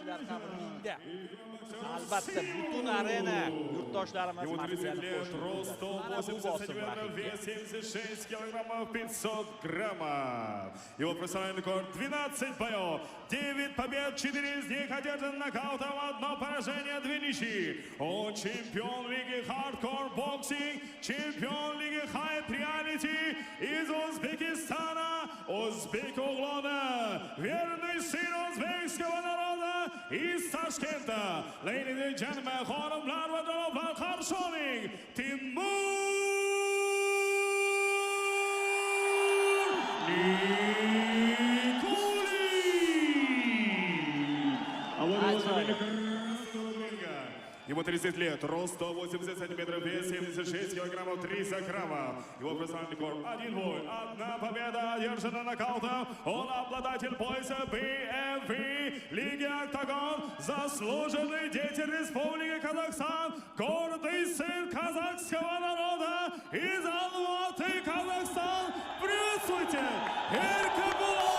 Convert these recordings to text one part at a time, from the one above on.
Kishilar ham ringda. Albatta butun arena yurtdoshlarimiz Moskvani вес 76 килограммов 500 граммов. Его профессиональный рекорд 12 боев, 9 побед, 4 из них одержан нокаутом, 1 поражение, 2 ничьи. Он чемпион лиги хардкор боксинг, чемпион лиги хайп реалити из Узбекистана, Узбек Углона, верный сын узбекского народа из Ташкента. Ladies and gentlemen, xonimlar va janoblar, qarshi oling, Timur Ему 30 лет, рост 180 сантиметров, вес 76 килограммов 300 граммов. Его профессиональный рекорд 1 бой, 1 победа, одержана нокаутом. Он обладатель пояса BFV Лиги Октагон, заслуженный деятель Республики Казахстан, гордый сын казахского народа из Алматы, Казахстан. Приветствуйте, Эркебулан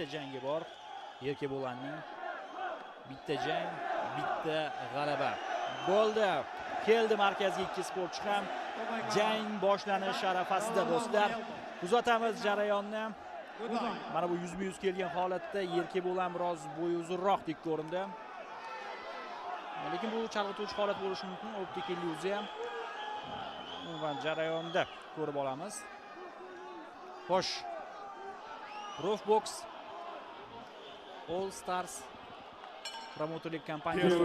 bitta jangi bor. Erkebo'lanning bitta jang, bitta g'alaba. Bo'ldi. Keldi markazga ikki sportchi ham. Jang boshlanish arafasida do'stlar. Kuzatamiz jarayonni. Mana bu 100-100 kelgan holatda Erkebo'lan biroz bo'yi uzunroqdek ko'rindi. Lekin bu chalg'ituvchi holat bo'lishi mumkin. Optik illyuziya ham. Umuman jarayonda ko'rib olamiz. Xo'sh. Rovbox All Stars promotorlik kompaniyasi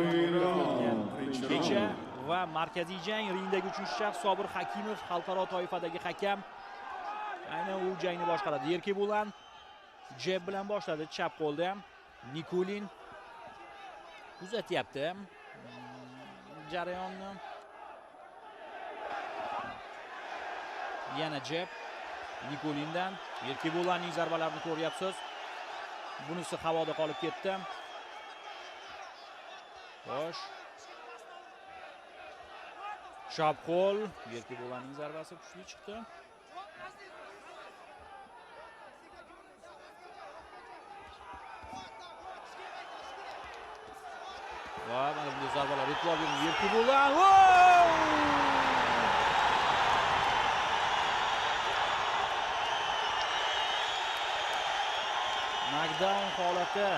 kecha va markaziy jang ringdagi 3-shaxs Sobir Hakimov xalqaro toifadagi hakam. Aynan u jangni boshqaradi. Erkebo'lan jeb bilan boshladi chap qo'lda. Nikulin kuzatyapti jarayonni. Yana jeb Nikolindan. Erkebo'lanning zarbalarini ko'ryapsiz. Bunisi havoda qolib ketdi. Xo'sh. Chap qo'l. Erkebo'lanning zarbasi kuchli chiqdi. Va mana bunday zarbalar e'tibor bering. Erkebo'lan. Knockdown holati